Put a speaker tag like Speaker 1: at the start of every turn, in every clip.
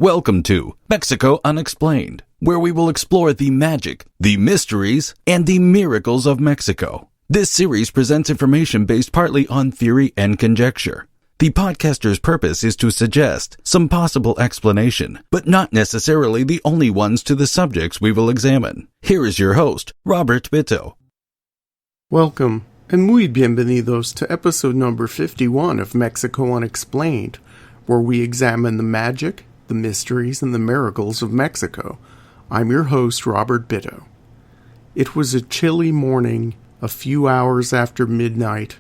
Speaker 1: Welcome to Mexico Unexplained, where we will explore the magic, the mysteries, and the miracles of Mexico. This series presents information based partly on theory and conjecture. The podcaster's purpose is to suggest some possible explanation, but not necessarily the only ones to the subjects we will examine. Here is your host, Robert Bitto.
Speaker 2: Welcome, and muy bienvenidos to episode number 51 of Mexico Unexplained, where we examine the magic, the mysteries, and the miracles of Mexico. I'm your host, Robert Bitto. It was a chilly morning, a few hours after midnight,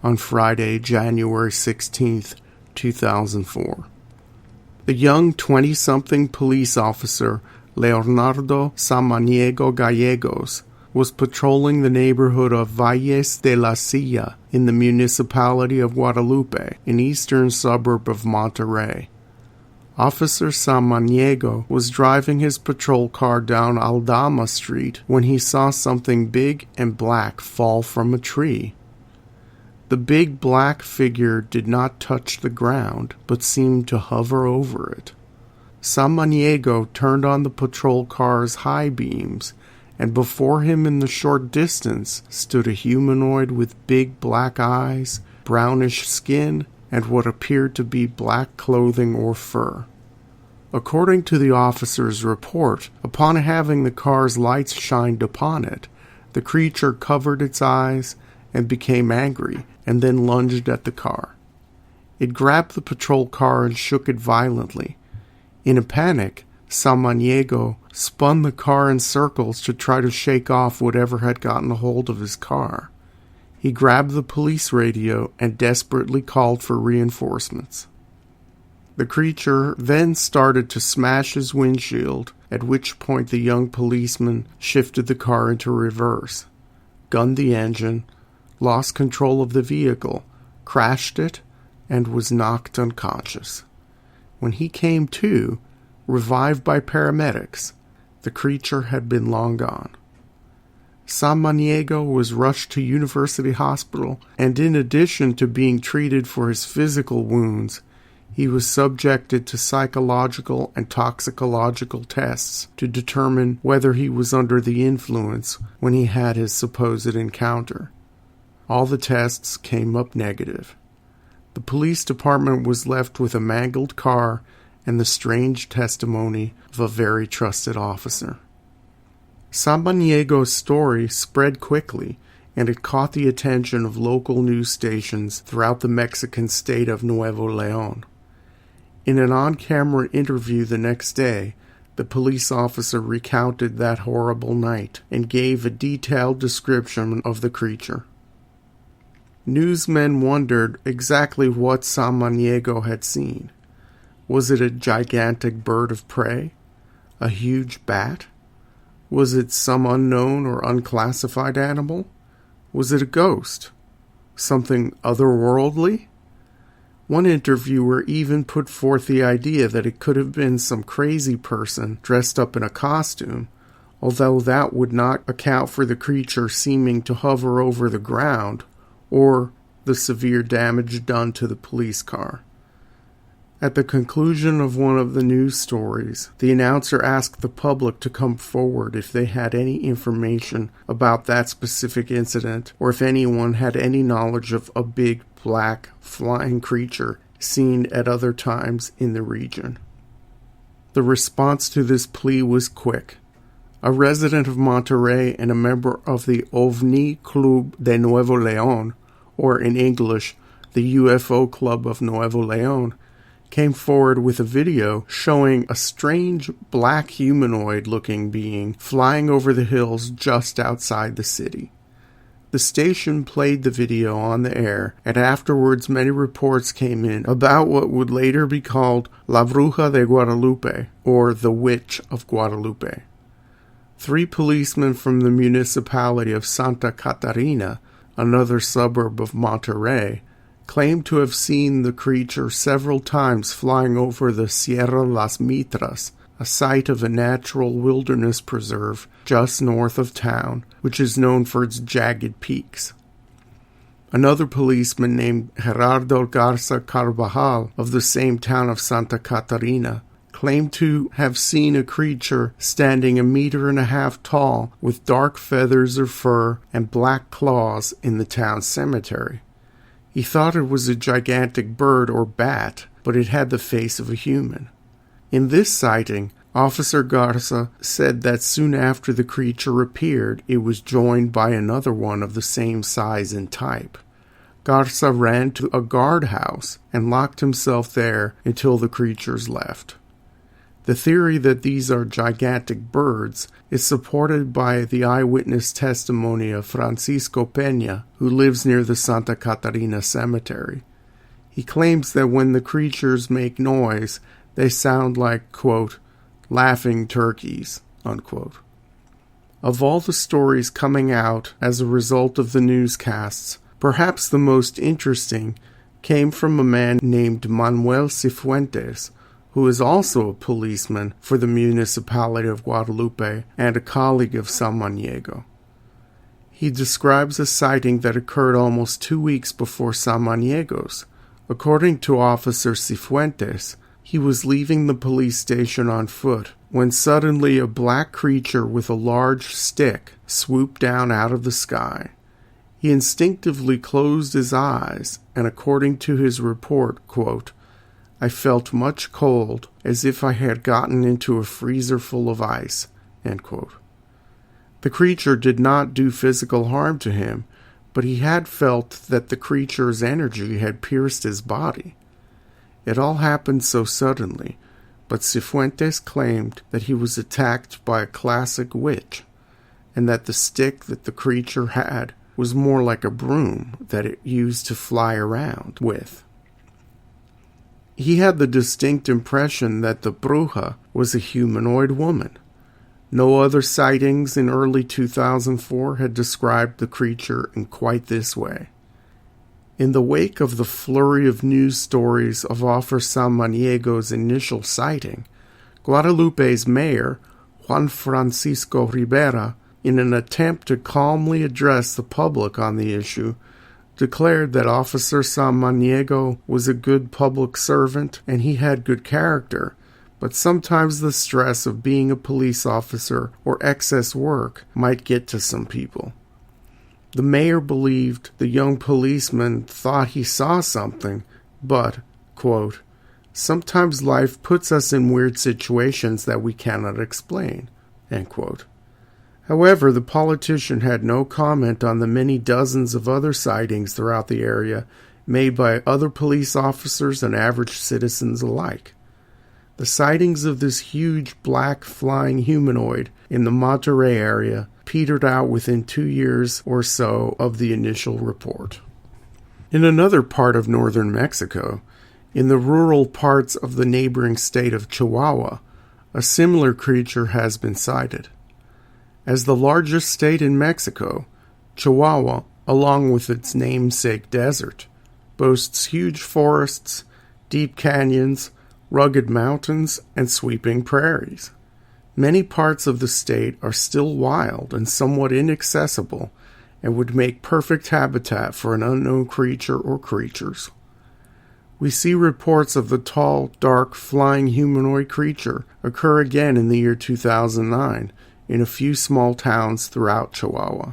Speaker 2: on Friday, January 16th, 2004. The young 20-something police officer, Leonardo Samaniego Gallegos, was patrolling the neighborhood of Valles de la Silla in the municipality of Guadalupe, an eastern suburb of Monterrey. Officer Samaniego was driving his patrol car down Aldama Street when he saw something big and black fall from a tree. The big black figure did not touch the ground, but seemed to hover over it. Samaniego turned on the patrol car's high beams, and before him in the short distance stood a humanoid with big black eyes, brownish skin, and what appeared to be black clothing or fur. According to the officer's report, upon having the car's lights shined upon it, the creature covered its eyes and became angry, and then lunged at the car. It grabbed the patrol car and shook it violently. In a panic, Samaniego spun the car in circles to try to shake off whatever had gotten a hold of his car. He grabbed the police radio and desperately called for reinforcements. The creature then started to smash his windshield, at which point the young policeman shifted the car into reverse, gunned the engine, lost control of the vehicle, crashed it, and was knocked unconscious. When he came to, revived by paramedics, the creature had been long gone. Samaniego was rushed to University Hospital, and in addition to being treated for his physical wounds, he was subjected to psychological and toxicological tests to determine whether he was under the influence when he had his supposed encounter. All the tests came up negative. The police department was left with a mangled car and the strange testimony of a very trusted officer. Samaniego's story spread quickly, and it caught the attention of local news stations throughout the Mexican state of Nuevo León. In an on-camera interview the next day, the police officer recounted that horrible night and gave a detailed description of the creature. Newsmen wondered exactly what Samaniego had seen. Was it a gigantic bird of prey? A huge bat? Was it some unknown or unclassified animal? Was it a ghost? Something otherworldly? One interviewer even put forth the idea that it could have been some crazy person dressed up in a costume, although that would not account for the creature seeming to hover over the ground or the severe damage done to the police car. At the conclusion of one of the news stories, the announcer asked the public to come forward if they had any information about that specific incident, or if anyone had any knowledge of a big, black, flying creature seen at other times in the region. The response to this plea was quick. A resident of Monterrey and a member of the OVNI Club de Nuevo León, or in English, the UFO Club of Nuevo León, came forward with a video showing a strange black humanoid-looking being flying over the hills just outside the city. The station played the video on the air, and afterwards many reports came in about what would later be called La Bruja de Guadalupe, or the Witch of Guadalupe. 3 policemen from the municipality of Santa Catarina, another suburb of Monterrey, claimed to have seen the creature several times flying over the Sierra Las Mitras, a site of a natural wilderness preserve just north of town, which is known for its jagged peaks. Another policeman named Gerardo Garza Carvajal of the same town of Santa Catarina claimed to have seen a creature standing 1.5 meters tall with dark feathers or fur and black claws in the town cemetery. He thought it was a gigantic bird or bat, but it had the face of a human. In this sighting, Officer Garza said that soon after the creature appeared, it was joined by another one of the same size and type. Garza ran to a guardhouse and locked himself there until the creatures left. The theory that these are gigantic birds is supported by the eyewitness testimony of Francisco Peña, who lives near the Santa Catarina Cemetery. He claims that when the creatures make noise, they sound like, quote, laughing turkeys, unquote. Of all the stories coming out as a result of the newscasts, perhaps the most interesting came from a man named Manuel Cifuentes, who is also a policeman for the municipality of Guadalupe and a colleague of Samaniego. He describes a sighting that occurred almost 2 weeks before Samaniego's. According to Officer Cifuentes, he was leaving the police station on foot when suddenly a black creature with a large stick swooped down out of the sky. He instinctively closed his eyes, and according to his report, quote, I felt much cold, as if I had gotten into a freezer full of ice, end quote. The creature did not do physical harm to him, but he had felt that the creature's energy had pierced his body. It all happened so suddenly, but Cifuentes claimed that he was attacked by a classic witch, and that the stick that the creature had was more like a broom that it used to fly around with. He had the distinct impression that the bruja was a humanoid woman. No other sightings in early 2004 had described the creature in quite this way. In the wake of the flurry of news stories of Officer Samaniego's initial sighting, Guadalupe's mayor, Juan Francisco Rivera, in an attempt to calmly address the public on the issue, declared that Officer Samaniego was a good public servant and he had good character, but sometimes the stress of being a police officer or excess work might get to some people. The mayor believed the young policeman thought he saw something, but, quote, sometimes life puts us in weird situations that we cannot explain, end quote. However, the politician had no comment on the many dozens of other sightings throughout the area made by other police officers and average citizens alike. The sightings of this huge black flying humanoid in the Monterrey area petered out within 2 years or so of the initial report. In another part of northern Mexico, in the rural parts of the neighboring state of Chihuahua, a similar creature has been sighted. As the largest state in Mexico, Chihuahua, along with its namesake desert, boasts huge forests, deep canyons, rugged mountains, and sweeping prairies. Many parts of the state are still wild and somewhat inaccessible and would make perfect habitat for an unknown creature or creatures. We see reports of the tall, dark, flying humanoid creature occur again in the year 2009, in a few small towns throughout Chihuahua.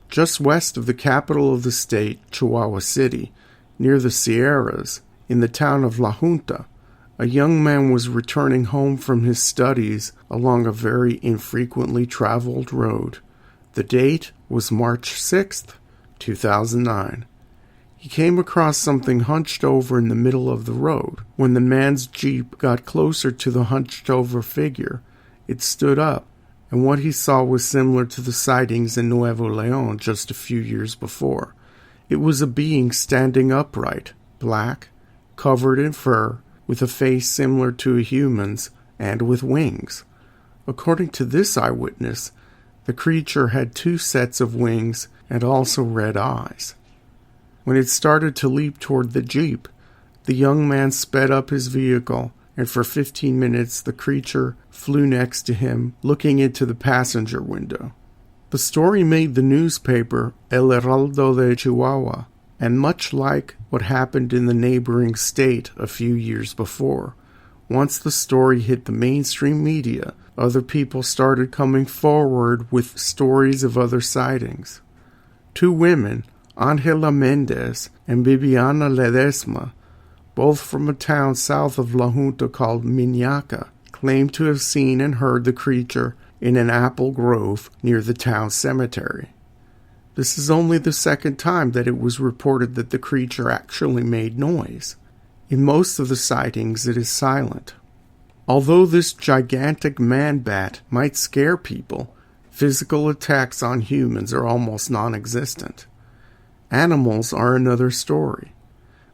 Speaker 2: Just west of the capital of the state, Chihuahua City, near the Sierras, in the town of La Junta, a young man was returning home from his studies along a very infrequently traveled road. The date was March 6th, 2009. He came across something hunched over in the middle of the road. When the man's Jeep got closer to the hunched-over figure, it stood up, and what he saw was similar to the sightings in Nuevo León just a few years before. It was a being standing upright, black, covered in fur, with a face similar to a human's, and with wings. According to this eyewitness, the creature had 2 sets of wings and also red eyes. When it started to leap toward the Jeep, the young man sped up his vehicle, and for 15 minutes the creature flew next to him, looking into the passenger window. The story made the newspaper El Heraldo de Chihuahua, and much like what happened in the neighboring state a few years before, Once the story hit the mainstream media, other people started coming forward with stories of other sightings. 2 women, Angela Mendez and Bibiana Ledesma, both from a town south of La Junta called Miñaca, claimed to have seen and heard the creature in an apple grove near the town cemetery. This is only the second time that it was reported that the creature actually made noise. In most of the sightings, it is silent. Although this gigantic man-bat might scare people, physical attacks on humans are almost non-existent. Animals are another story.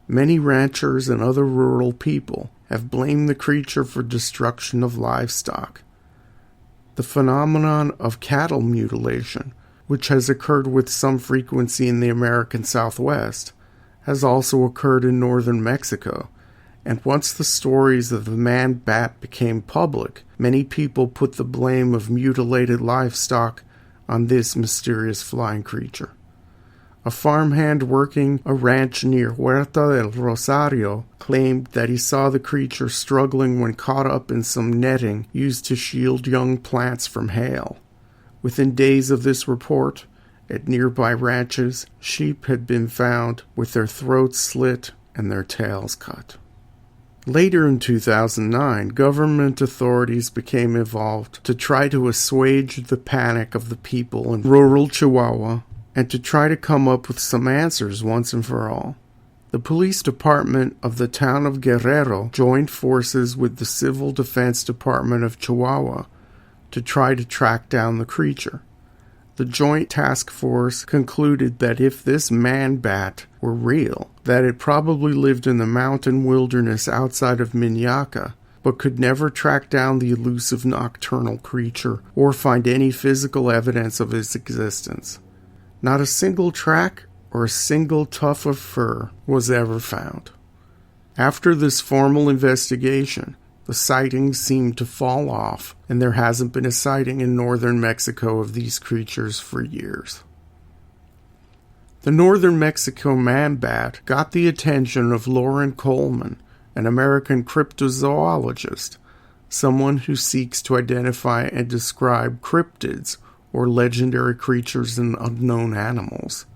Speaker 2: Many ranchers and other rural people have blamed the creature for destruction of livestock. The phenomenon of cattle mutilation, which has occurred with some frequency in the American Southwest, has also occurred in northern Mexico, and once the stories of the man-bat became public, many people put the blame of mutilated livestock on this mysterious flying creature. A farmhand working a ranch near Huerta del Rosario claimed that he saw the creature struggling when caught up in some netting used to shield young plants from hail. Within days of this report, at nearby ranches, sheep had been found with their throats slit and their tails cut. Later in 2009, government authorities became involved to try to assuage the panic of the people in rural Chihuahua and to try to come up with some answers once and for all. The police department of the town of Guerrero joined forces with the Civil Defense Department of Chihuahua to try to track down the creature. The Joint Task Force concluded that if this man-bat were real, that it probably lived in the mountain wilderness outside of Miñaca, but could never track down the elusive nocturnal creature or find any physical evidence of its existence. Not a single track or a single tuft of fur was ever found. After this formal investigation, the sightings seemed to fall off, and there hasn't been a sighting in northern Mexico of these creatures for years. The northern Mexico man-bat got the attention of Loren Coleman, an American cryptozoologist, someone who seeks to identify and describe cryptids, or legendary creatures and unknown animals.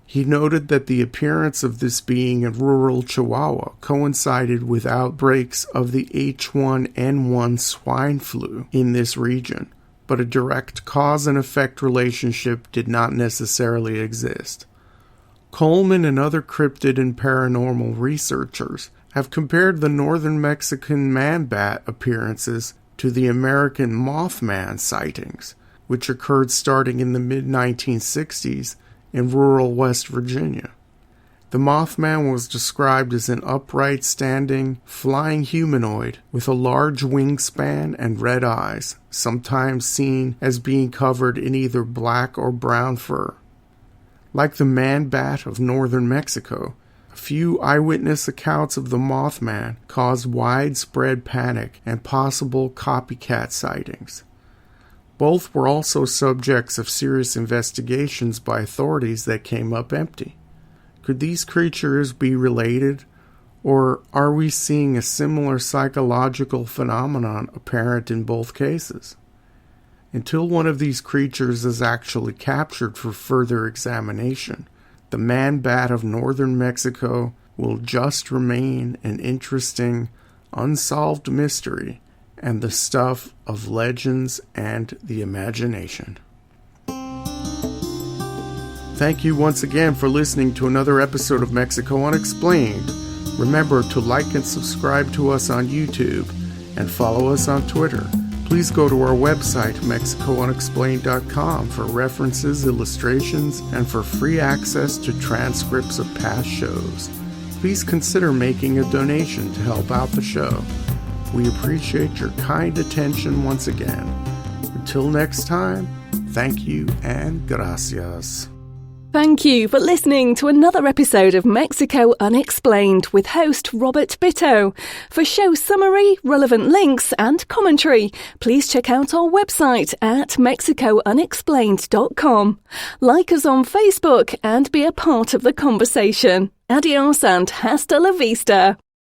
Speaker 2: He noted that the appearance of this being in rural Chihuahua coincided with outbreaks of the H1N1 swine flu in this region, but a direct cause and effect relationship did not necessarily exist. Coleman and other cryptid and paranormal researchers have compared the northern Mexican man-bat appearances to the American Mothman sightings, which occurred starting in the mid-1960s in rural West Virginia. The Mothman was described as an upright, standing, flying humanoid with a large wingspan and red eyes, sometimes seen as being covered in either black or brown fur. Like the man-bat of northern Mexico, a few eyewitness accounts of the Mothman caused widespread panic and possible copycat sightings. Both were also subjects of serious investigations by authorities that came up empty. Could these creatures be related, or are we seeing a similar psychological phenomenon apparent in both cases? Until one of these creatures is actually captured for further examination, the man-bat of northern Mexico will just remain an interesting, unsolved mystery and the stuff of legends and the imagination. Thank you once again for listening to another episode of Mexico Unexplained. Remember to like and subscribe to us on YouTube and follow us on Twitter. Please go to our website, MexicoUnexplained.com, for references, illustrations, and for free access to transcripts of past shows. Please consider making a donation to help out the show. We appreciate your kind attention once again. Until next time, thank you and gracias.
Speaker 3: Thank you for listening to another episode of Mexico Unexplained with host Robert Bitto. For show summary, relevant links and commentary, please check out our website at mexicounexplained.com. Like us on Facebook and be a part of the conversation. Adios and hasta la vista.